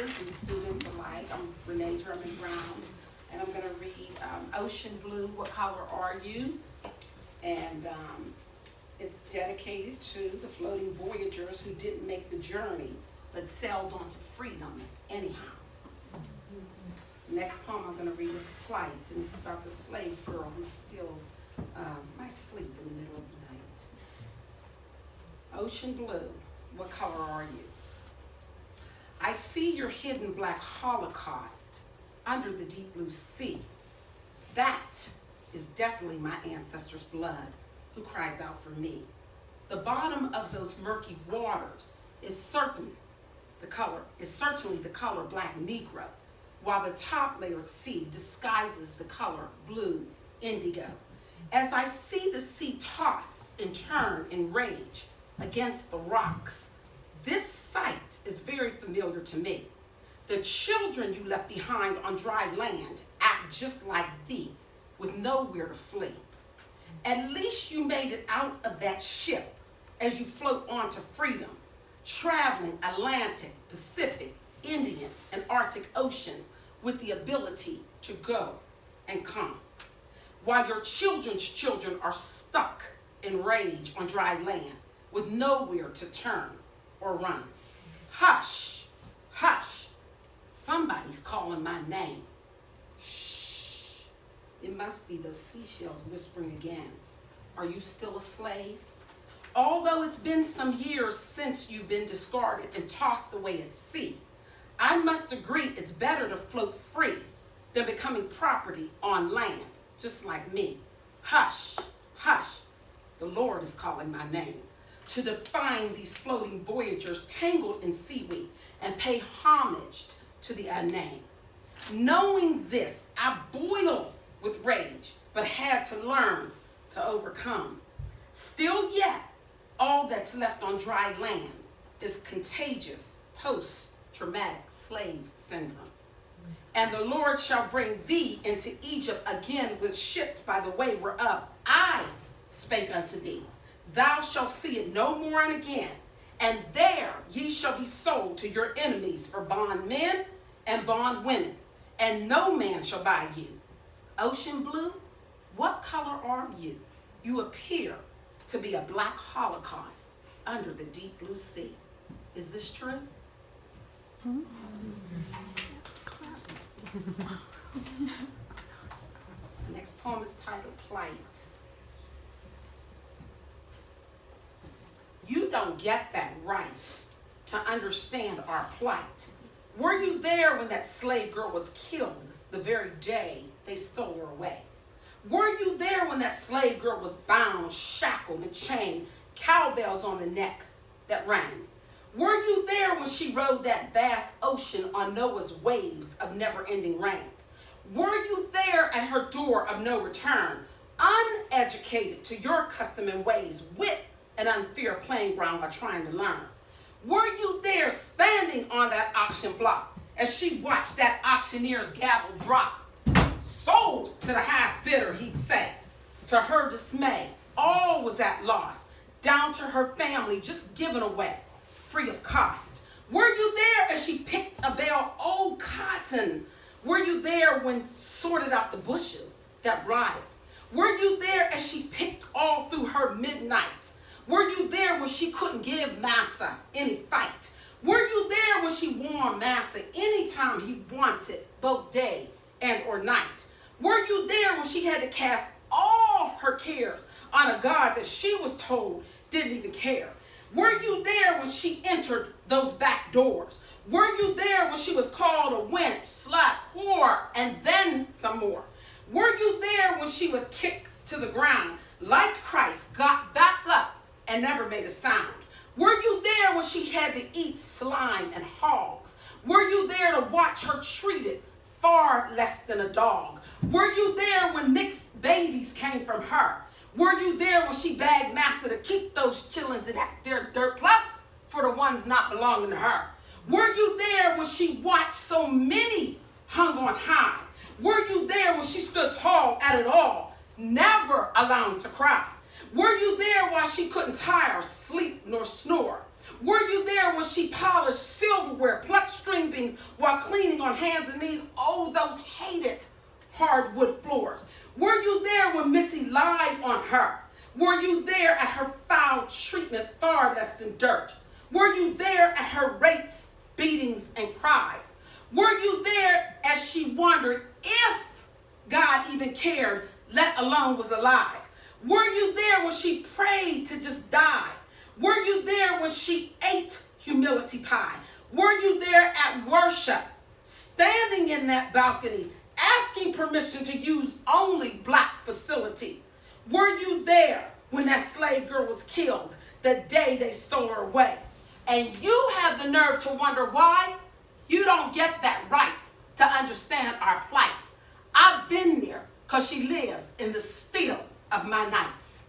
teachers and students alike. I'm Renee Drummond-Brown, and I'm going to read Ocean Blue, What Color Are You? And it's dedicated to the floating voyagers who didn't make the journey, but sailed on to freedom anyhow. The next poem I'm going to read is Plight, and it's about the slave girl who steals my sleep in the middle of the night. Ocean blue, what color are you? I see your hidden black holocaust under the deep blue sea. That is definitely my ancestors' blood who cries out for me. The bottom of those murky waters is certainly the color black Negro, while the top layered sea disguises the color blue indigo. As I see the sea toss and turn in rage against the rocks, this sight is very familiar to me. The children you left behind on dry land act just like thee, with nowhere to flee. At least you made it out of that ship as you float on to freedom, traveling Atlantic, Pacific, Indian, and Arctic oceans with the ability to go and come. While your children's children are stuck in rage on dry land with nowhere to turn or run. Hush, hush, somebody's calling my name. Shh, it must be those seashells whispering again. Are you still a slave? Although it's been some years since you've been discarded and tossed away at sea, I must agree it's better to float free than becoming property on land, just like me. Hush, hush, the Lord is calling my name to define these floating voyagers tangled in seaweed and pay homage to the unnamed. Knowing this, I boil with rage, but had to learn to overcome. Still yet, all that's left on dry land is contagious post-traumatic slave syndrome. And the Lord shall bring thee into Egypt again with ships by the way whereof I spake unto thee. Thou shalt see it no more and again, and there ye shall be sold to your enemies for bondmen and bondwomen, and no man shall buy you. Ocean blue, what color are you? You appear to be a black holocaust under the deep blue sea. Is this true? The next poem is titled Plight. You don't get that right to understand our plight. Were you there when that slave girl was killed the very day they stole her away? Were you there when that slave girl was bound, shackled, and chained, cowbells on the neck that rang? Were you there when she rode that vast ocean on Noah's waves of never-ending rains? Were you there at her door of no return, uneducated to your custom and ways, with an unfair playing ground while trying to learn? Were you there standing on that auction block as she watched that auctioneer's gavel drop? Sold to the highest bidder, he'd say. To her dismay, all was at loss, down to her family just given away, free of cost. Were you there as she picked a bale old cotton? Were you there when sorted out the bushes that rotted? Were you there as she picked all through her midnights? Were you there when she couldn't give Massa any fight? Were you there when she warned Massa anytime he wanted, both day and or night? Were you there when she had to cast all her cares on a God that she was told didn't even care? Were you there when she entered those back doors? Were you there when she was called a wench, slut, whore, and then some more? Were you there when she was kicked to the ground, like Christ, got back up and never made a sound? Were you there when she had to eat slime and hogs? Were you there to watch her treated far less than a dog? Were you there when mixed babies came from her? Were you there when she begged Master to keep those chillins and act their dirt, plus for the ones not belonging to her? Were you there when she watched so many hung on high? Were you there when she stood tall at it all, never allowed to cry? Were you there while she couldn't tire, sleep, nor snore? Were you there when she polished silverware, plucked string beans while cleaning on hands and knees? Oh, those hated hardwood floors. Were you there when Missy lied on her? Were you there at her foul treatment, far less than dirt? Were you there at her rapes, beatings, and cries? Were you there as she wondered if God even cared, let alone was alive? Were you there when she prayed to just die? Were you there when she ate humility pie? Were you there at worship, standing in that balcony, asking permission to use only black facilities? Were you there when that slave girl was killed the day they stole her away? And you have the nerve to wonder why? You don't get that right to understand our plight. I've been there because she lives in the still of my nights.